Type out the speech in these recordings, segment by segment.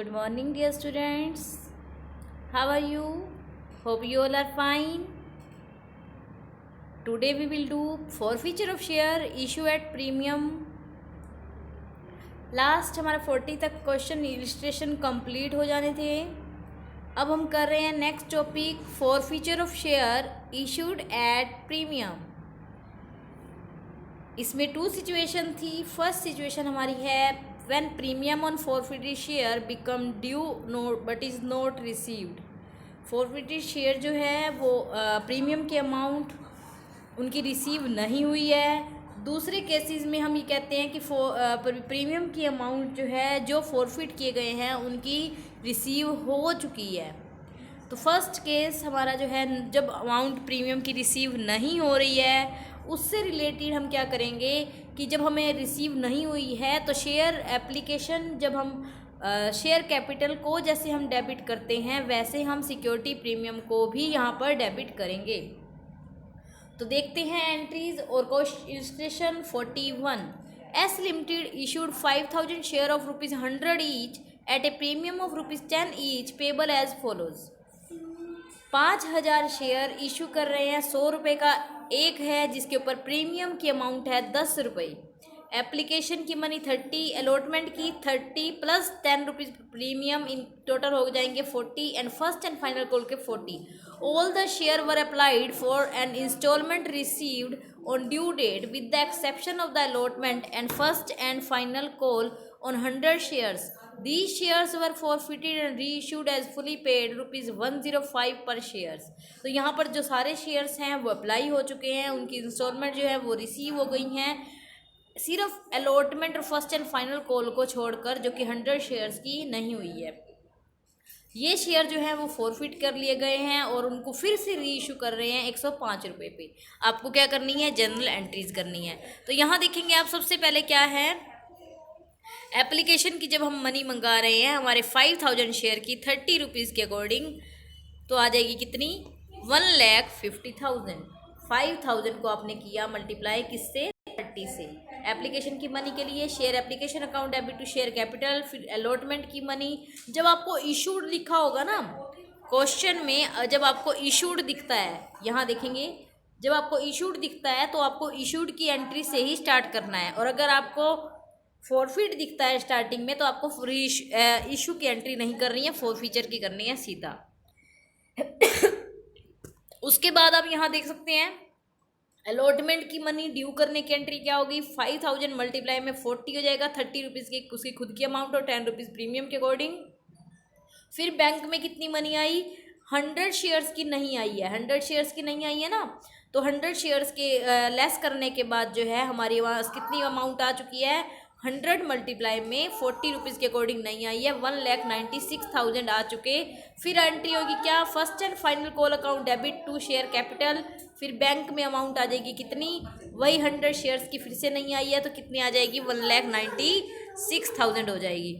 Good morning, dear students. How are you? Hope you all are fine. Today we will do forfeiture of share issue at premium. Last हमारा 40 तक question illustration complete हो जाने थे. अब हम कर रहे हैं next topic forfeiture of share issued at premium. इसमें 2 सिचुएशन थी. फर्स्ट सिचुएशन हमारी है when premium on forfeited share become due but is not received. forfeited share जो है वो प्रीमियम की अमाउंट उनकी रिसीव नहीं हुई है. दूसरे केसेस में हम ये कहते हैं कि प्रीमियम की अमाउंट जो है जो फॉरफिट किए गए हैं उनकी रिसीव हो चुकी है. तो फर्स्ट केस हमारा जो है जब अमाउंट प्रीमियम की रिसीव नहीं हो रही है उससे रिलेटेड हम क्या करेंगे कि जब हमें रिसीव नहीं हुई है तो शेयर एप्लीकेशन जब हम शेयर कैपिटल को जैसे हम डेबिट करते हैं वैसे हम सिक्योरिटी प्रीमियम को भी यहाँ पर डेबिट करेंगे. तो देखते हैं एंट्रीज और question illustration 41. S limited issued 5000 share of ₹100 each at a premium of ₹10 each payable as follows. 5000 share issue कर रहे हैं. 100 रुपये का एक है जिसके ऊपर प्रीमियम की अमाउंट है 10 रुपये. एप्लीकेशन की मनी 30, अलॉटमेंट की 30 plus 10 rupees premium, in total हो जाएंगे 40 and first and final call के 40. All the share were applied for an instalment received on due date with the exception of the allotment and first and final call on 100 shares. These shares were forfeited and reissued as fully paid ₹105 per shares. तो यहाँ पर जो सारे shares हैं वो apply हो चुके हैं, उनकी इंस्टॉलमेंट जो है वो रिसीव हो गई हैं. सिर्फ अलॉटमेंट और फर्स्ट एंड फाइनल कॉल को छोड़कर जो कि 100 शेयर्स की नहीं हुई है. ये शेयर जो है वो फॉरफिट कर लिए गए हैं और उनको फिर से री इशू कर रहे हैं 105 रुपये पे. आपको क्या करनी है, जनरल एंट्रीज करनी है. तो यहाँ देखेंगे आप सबसे पहले क्या है, एप्लीकेशन की जब हम मनी मंगा रहे हैं हमारे 5000 शेयर की 30 रुपीज़ के अकॉर्डिंग तो आ जाएगी कितनी, 1,50,000. 5000 को आपने किया मल्टीप्लाई किससे, 30 से. एप्लीकेशन की मनी के लिए share application account debit to share capital. फिर अलॉटमेंट की मनी. जब आपको इशूड लिखा होगा ना क्वेश्चन में, जब आपको इशूड दिखता है, यहाँ देखेंगे जब आपको इशूड दिखता है तो आपको इशूड की एंट्री से ही स्टार्ट करना है. और अगर आपको फॉरफिट दिखता है स्टार्टिंग में तो आपको इशू की एंट्री नहीं करनी है, फॉरफीचर की करनी है सीधा. उसके बाद आप यहाँ देख सकते हैं अलॉटमेंट की मनी ड्यू करने की एंट्री क्या होगी, 5000 मल्टीप्लाई में 40 हो जाएगा. 30 रुपीज़ की उसकी खुद की अमाउंट और 10 रुपीज़ प्रीमियम के अकॉर्डिंग. फिर बैंक में कितनी मनी आई, 100 शेयर्स की नहीं आई है. 100 शेयर्स की नहीं आई है ना, तो 100 शेयर्स के लेस करने के बाद जो है हमारी वहाँ कितनी अमाउंट आ चुकी है, 100 मल्टीप्लाई में 40 रुपीज़ के अकॉर्डिंग नहीं आई है, 1,96,000 आ चुके. फिर एंट्री होगी क्या, first and final call account debit to share capital. फिर बैंक में अमाउंट आ जाएगी कितनी, वही 100 शेयर्स की फिर से नहीं आई है तो कितनी आ जाएगी, 1,96,000 हो जाएगी.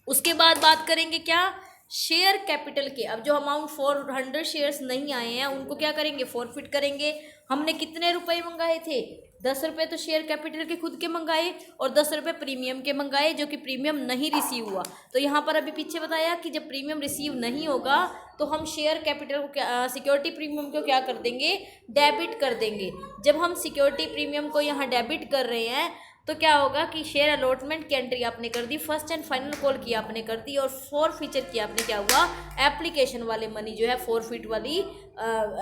उसके बाद बात करेंगे क्या, शेयर कैपिटल के. अब जो अमाउंट 400 शेयर्स नहीं आए हैं उनको क्या करेंगे, फॉरफिट करेंगे. हमने कितने रुपए मंगाए थे, 10 रुपये तो शेयर कैपिटल के खुद के मंगाए और 10 रुपये प्रीमियम के मंगाए जो कि प्रीमियम नहीं रिसीव हुआ. तो यहाँ पर अभी पीछे बताया कि जब प्रीमियम रिसीव नहीं होगा तो हम शेयर कैपिटल को सिक्योरिटी प्रीमियम को क्या कर देंगे, डेबिट कर देंगे. जब हम सिक्योरिटी प्रीमियम को यहाँ डेबिट कर रहे हैं तो क्या होगा कि शेयर अलॉटमेंट की एंट्री आपने कर दी, फर्स्ट एंड फाइनल कॉल की आपने कर दी और फॉरफीचर की आपने क्या हुआ, एप्लीकेशन वाले मनी जो है फॉरफिट वाली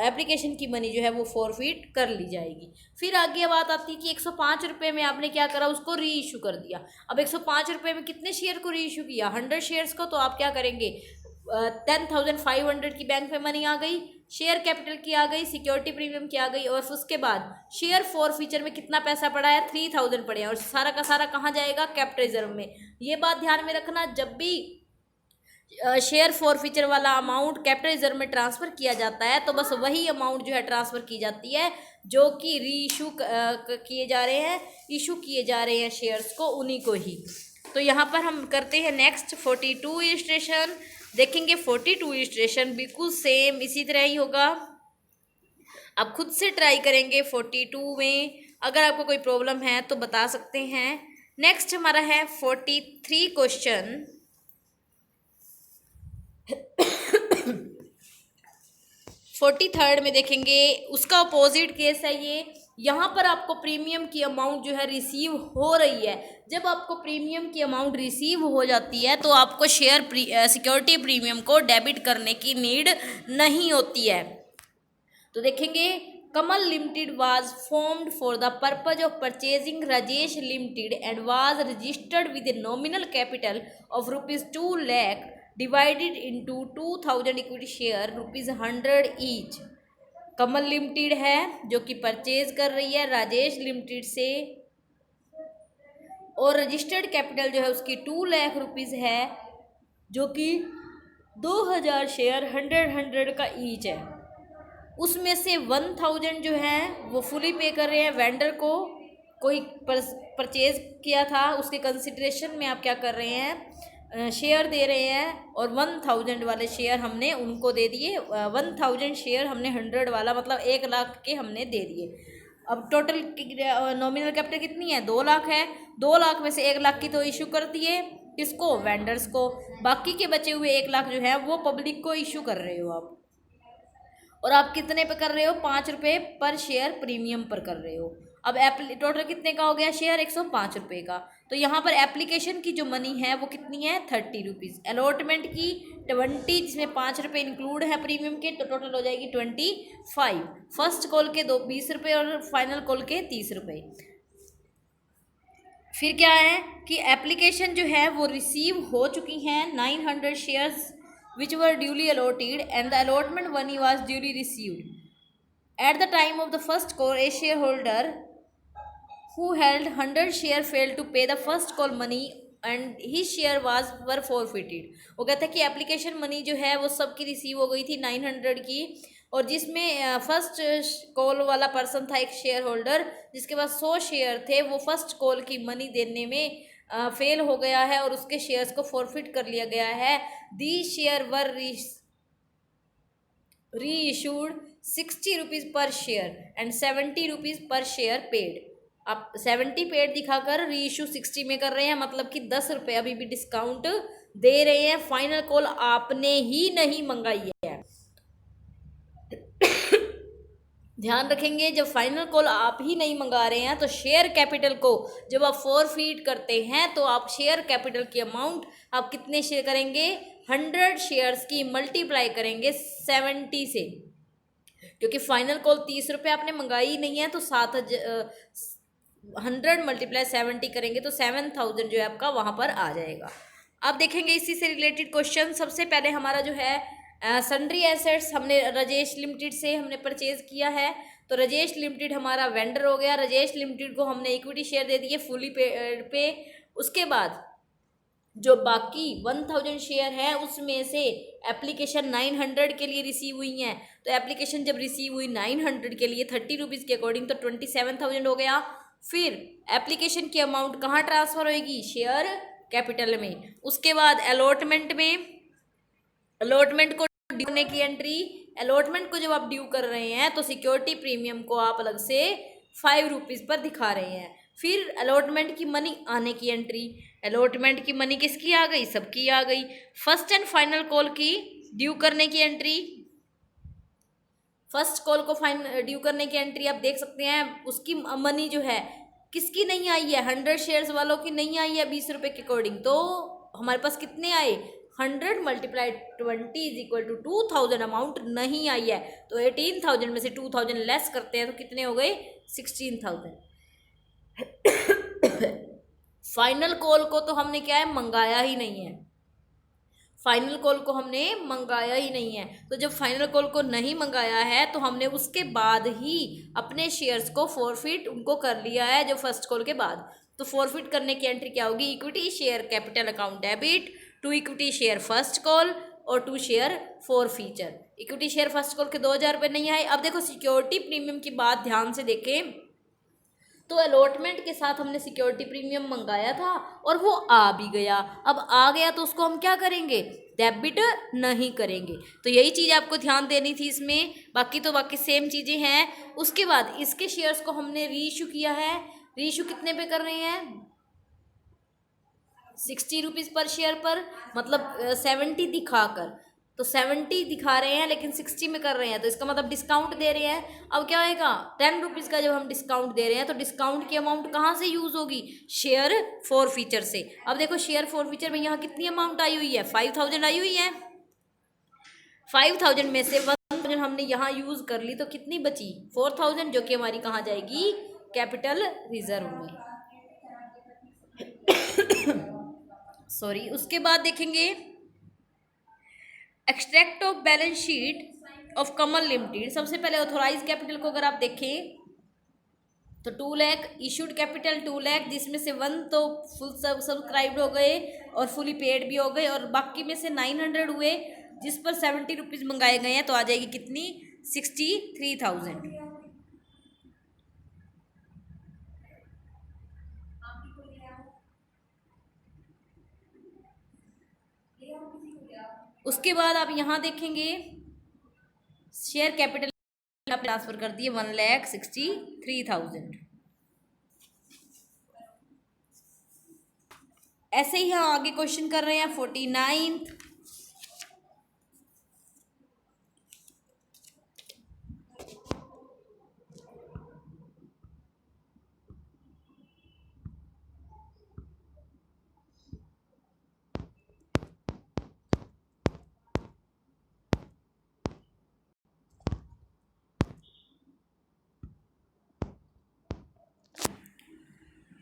एप्लीकेशन की मनी जो है वो फॉरफिट कर ली जाएगी. फिर आगे बात आती है कि 105 रुपये में आपने क्या करा, उसको री इशू कर दिया. अब 105 रुपये में कितने शेयर को री इशू किया, 100 शेयर्स को. तो आप क्या करेंगे, 10,500 की बैंक में मनी आ गई, शेयर कैपिटल की आ गई, सिक्योरिटी प्रीमियम की आ गई और उसके बाद शेयर फॉरफीचर में कितना पैसा पड़ा है, 3,000 पड़े हैं और सारा का सारा कहाँ जाएगा, कैपिटल रिजर्व में. ये बात ध्यान में रखना, जब भी शेयर फॉरफीचर वाला अमाउंट कैपिटल रिजर्व में ट्रांसफ़र किया जाता है तो बस वही अमाउंट जो है ट्रांसफ़र की जाती है जो कि री इशू किए जा रहे हैं, इशू किए जा रहे हैं शेयर्स को, उन्हीं को ही. तो यहाँ पर हम करते हैं नेक्स्ट 42 इलस्ट्रेशन. देखेंगे 42 इलस्ट्रेशन बिल्कुल सेम इसी तरह ही होगा. अब खुद से ट्राई करेंगे 42 में. अगर आपको कोई प्रॉब्लम है तो बता सकते हैं. नेक्स्ट हमारा है 43 क्वेश्चन. 43rd में देखेंगे उसका अपोजिट केस है ये। यहाँ पर आपको प्रीमियम की अमाउंट जो है रिसीव हो रही है। जब आपको प्रीमियम की अमाउंट रिसीव हो जाती है तो आपको शेयर सिक्योरिटी प्रीमियम को डेबिट करने की नीड नहीं होती है। तो देखेंगे Kamal limited was formed for the purpose of purchasing Rajesh limited and was registered with a nominal capital of ₹2 lakh divided into 2000 equity share ₹100 each. Kamal limited है जो कि परचेज कर रही है राजेश लिमिटेड से, और रजिस्टर्ड कैपिटल जो है उसकी 2 लाख रुपीज़ है, जो कि 2000 शेयर 100 का ईच है। उसमें से 1000 जो है वो फुली पे कर रहे हैं वेंडर को। कोई परचेज किया था उसके कंसिडरेशन में आप क्या कर रहे हैं, शेयर दे रहे हैं, और 1000 वाले शेयर हमने उनको दे दिए। 1000 शेयर हमने 100 वाला मतलब 1 लाख के हमने दे दिए। अब टोटल नॉमिनल कैपिटल कितनी है, 2 लाख है। 2 लाख में से 1 लाख की तो इशू कर दिए, किसको, वेंडर्स को। बाकी के बचे हुए 1 लाख जो है वो पब्लिक को इशू कर रहे हो आप। और आप कितने पे कर रहे हो, 5 रुपये पर शेयर प्रीमियम पर कर रहे हो। अब टोटल कितने का हो गया शेयर, 105 रुपये का। तो यहाँ पर एप्लीकेशन की जो मनी है वो कितनी है, 30 रुपीज़। अलॉटमेंट की 20, जिसमें 5 रुपये इंक्लूड है प्रीमियम के, तो टोटल हो जाएगी 25। फर्स्ट कॉल के 20 रुपये और फाइनल कॉल के 30 रुपये। फिर क्या है कि एप्लीकेशन जो है वो रिसीव हो चुकी हैं 900 shares which were duly allotted and the allotment money was duly received. At the time of the first call, a shareholder who held 100 share failed to pay the first call money and his share were forfeited. वो कहता है कि application money जो है वो सबकी receive हो गई थी 900 की, और जिसमें फर्स्ट कॉल वाला पर्सन था एक शेयर होल्डर जिसके पास 100 शेयर थे, वो फर्स्ट कॉल की मनी देने में फेल हो गया है और उसके शेयर्स को फॉरफिट कर लिया गया है। दी शेयर वर री इशूड 60 रुपीज़ पर शेयर एंड 70 रुपीज़ पर शेयर पेड। आप 70 पेड दिखाकर री इशू 60 में कर रहे हैं, मतलब कि 10 रुपये अभी भी डिस्काउंट दे रहे हैं। फाइनल कॉल आपने ही नहीं मंगाई है। ध्यान रखेंगे, जब फाइनल कॉल आप ही नहीं मंगा रहे हैं तो शेयर कैपिटल को जब आप फॉरफीट करते हैं तो आप शेयर कैपिटल की अमाउंट आप कितने शेयर करेंगे, 100 शेयर्स की मल्टीप्लाई करेंगे 70 से, क्योंकि फाइनल कॉल 30 रुपये आपने मंगाई नहीं है, तो 100 मल्टीप्लाई 70 करेंगे तो 7000 जो है आपका वहाँ पर आ जाएगा। अब देखेंगे इसी से रिलेटेड क्वेश्चन। सबसे पहले हमारा जो है सन्ड्री एसेट्स हमने राजेश लिमिटेड से हमने परचेज किया है, तो राजेश लिमिटेड हमारा वेंडर हो गया। राजेश लिमिटेड को हमने इक्विटी शेयर दे दिए फुली पे। उसके बाद जो बाकी 1000 शेयर है उसमें से एप्लीकेशन 900 के लिए रिसीव हुई हैं, तो एप्लीकेशन जब रिसीव हुई 900 के लिए 30 रुपीज़ के अकॉर्डिंग, तो 27,000 हो गया। फिर एप्लीकेशन की अमाउंट कहाँ ट्रांसफ़र होएगी, शेयर कैपिटल में। उसके बाद अलॉटमेंट में, अलॉटमेंट को ड्यू करने की एंट्री, अलॉटमेंट को जब आप ड्यू कर रहे हैं तो सिक्योरिटी प्रीमियम को आप अलग से 5 रुपीज़ पर दिखा रहे हैं। फिर अलॉटमेंट की मनी आने की एंट्री, अलॉटमेंट की मनी किसकी आ गई, सबकी आ गई। फर्स्ट एंड फाइनल कॉल की ड्यू करने की एंट्री, फर्स्ट कॉल को ड्यू करने की एंट्री आप देख सकते हैं। उसकी मनी जो है किसकी नहीं आई है, 100 शेयर्स वालों की नहीं आई है 20 रुपये के अकॉर्डिंग, तो हमारे पास कितने आए, 100 multiply 20 is equal to 2000 amount नहीं आई है। तो 18,000 में से 2000 लेस करते हैं तो कितने हो गए, 16,000। फाइनल कॉल को तो हमने क्या है, मंगाया ही नहीं है। फाइनल कॉल को हमने मंगाया ही नहीं है, तो जब फाइनल कॉल को नहीं मंगाया है तो हमने उसके बाद ही अपने शेयर्स को फॉरफिट उनको कर लिया है, जो फर्स्ट कॉल के बाद। तो फॉरफिट करने की एंट्री क्या होगी, equity share capital account debit to equity share first call और to share forfeiture. Equity share first call के 2000 रुपये नहीं आए। अब देखो सिक्योरिटी प्रीमियम की बात ध्यान से देखें, तो अलॉटमेंट के साथ हमने सिक्योरिटी प्रीमियम मंगाया था और वो आ भी गया। अब आ गया तो उसको हम क्या करेंगे, डेबिट नहीं करेंगे। तो यही चीज़ आपको ध्यान देनी थी इसमें, बाकी सेम चीज़ें हैं। उसके बाद इसके शेयर्स को हमने रीइशू किया है। रीइशू कितने पे कर रहे हैं, 60 रुपीज़ पर शेयर पर, मतलब 70 दिखाकर। तो 70 दिखा रहे हैं लेकिन 60 में कर रहे हैं, तो इसका मतलब डिस्काउंट दे रहे हैं। अब क्या होएगा, 10 रुपीज़ का जब हम डिस्काउंट दे रहे हैं तो डिस्काउंट की अमाउंट कहाँ से यूज़ होगी, शेयर फॉर फीचर से। अब देखो शेयर फॉर फीचर में यहाँ कितनी अमाउंट आई हुई है, 5000 आई हुई है। 5000 में से 1000 हमने यहाँ यूज़ कर ली तो कितनी बची, 4000, जो कि हमारी कहाँ जाएगी, कैपिटल रिजर्व में। सॉरी। उसके बाद देखेंगे extract of balance sheet of Kamal limited. सबसे पहले ऑथोराइज कैपिटल को अगर आप देखें तो 2 लाख इशूड कैपिटल 2 लाख, जिसमें से 1 तो फुल सब्सक्राइब्ड हो गए और फुली पेड भी हो गए, और बाकी में से 900 हुए जिस पर 70 रुपीज़ मंगाए गए हैं, तो आ जाएगी कितनी, 63,000। उसके बाद आप यहाँ देखेंगे शेयर कैपिटल ट्रांसफर कर दिए 1,63,000। ऐसे ही हम आगे क्वेश्चन कर रहे हैं 49th।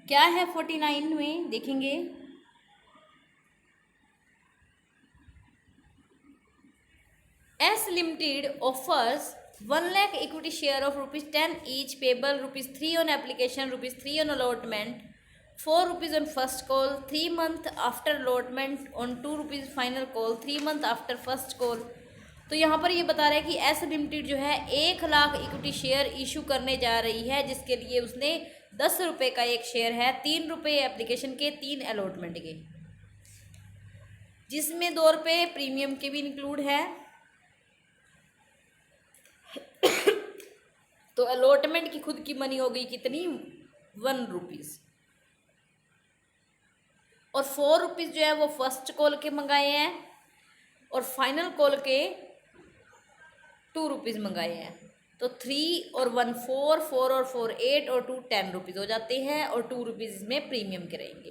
क्या है 49 में देखेंगे, S limited offers 1 lakh equity share of ₹10 each payable ₹3 on application, ₹3 on allotment, ₹4 on first call, 3 month after allotment on ₹2 final call, 3 month after first call. तो यहाँ पर ये बता रहा है कि एस लिमिटेड जो है 1 लाख इक्विटी शेयर इशू करने जा रही है, जिसके लिए उसने ₹10 का एक शेयर है, ₹3 एप्लीकेशन के, 3 अलॉटमेंट के, जिसमें ₹2 प्रीमियम के भी इंक्लूड है। तो अलॉटमेंट की खुद की मनी हो गई कितनी, ₹1, और ₹4 जो है वो फर्स्ट कॉल के मंगाए हैं, और फाइनल कॉल के ₹2 मंगाए हैं। तो 3 और 1 4, 4 और 4 8 और 2 ₹10 हो जाते हैं, और ₹2 इसमें प्रीमियम के रहेंगे।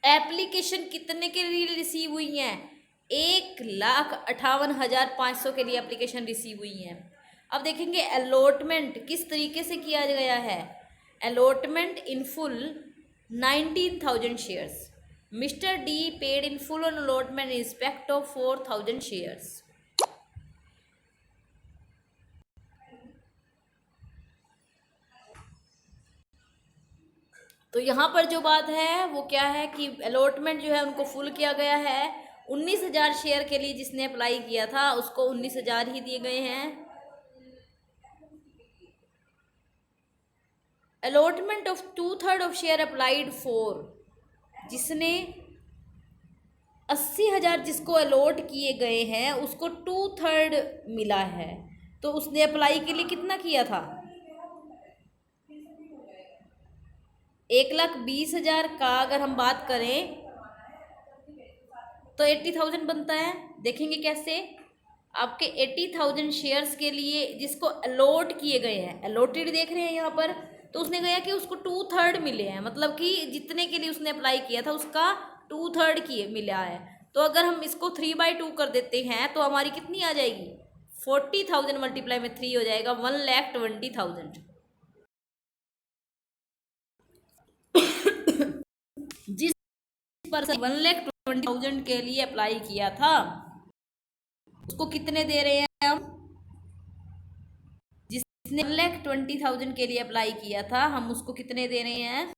एप्लीकेशन कितने के लिए रिसीव हुई हैं, 1,58,500 के लिए एप्लीकेशन रिसीव हुई हैं। अब देखेंगे अलॉटमेंट किस तरीके से किया गया है। Allotment in full 19,000 shares, mister D paid in full on allotment in respect of 4,000 shares. तो यहाँ पर जो बात है वो क्या है कि अलॉटमेंट जो है उनको फुल किया गया है। 19,000 शेयर के लिए जिसने अप्लाई किया था उसको 19,000 ही दिए गए हैं। Allotment of 2/3 of share applied for, जिसने 80,000 जिसको अलॉट किए गए हैं उसको 2/3 मिला है, तो उसने अप्लाई के लिए कितना किया था, 1,20,000 का अगर हम बात करें तो 80,000 बनता है। देखेंगे कैसे, आपके 80,000 शेयर्स के लिए जिसको अलॉट किए गए हैं, अलॉटेड देख रहे हैं यहाँ पर, तो उसने कहा कि उसको 2/3 मिले हैं, मतलब कि जितने के लिए उसने अप्लाई किया था उसका 2/3 किए मिला है। तो अगर हम इसको 3/2 कर देते हैं तो हमारी कितनी आ जाएगी, 40,000 मल्टीप्लाई में 3 हो जाएगा 1,20,000। जिस पर्सन 1,20,000 के लिए अप्लाई किया था उसको कितने दे रहे हैं हम, जिसने 1,20,000 के लिए अप्लाई किया था हम उसको कितने दे रहे हैं,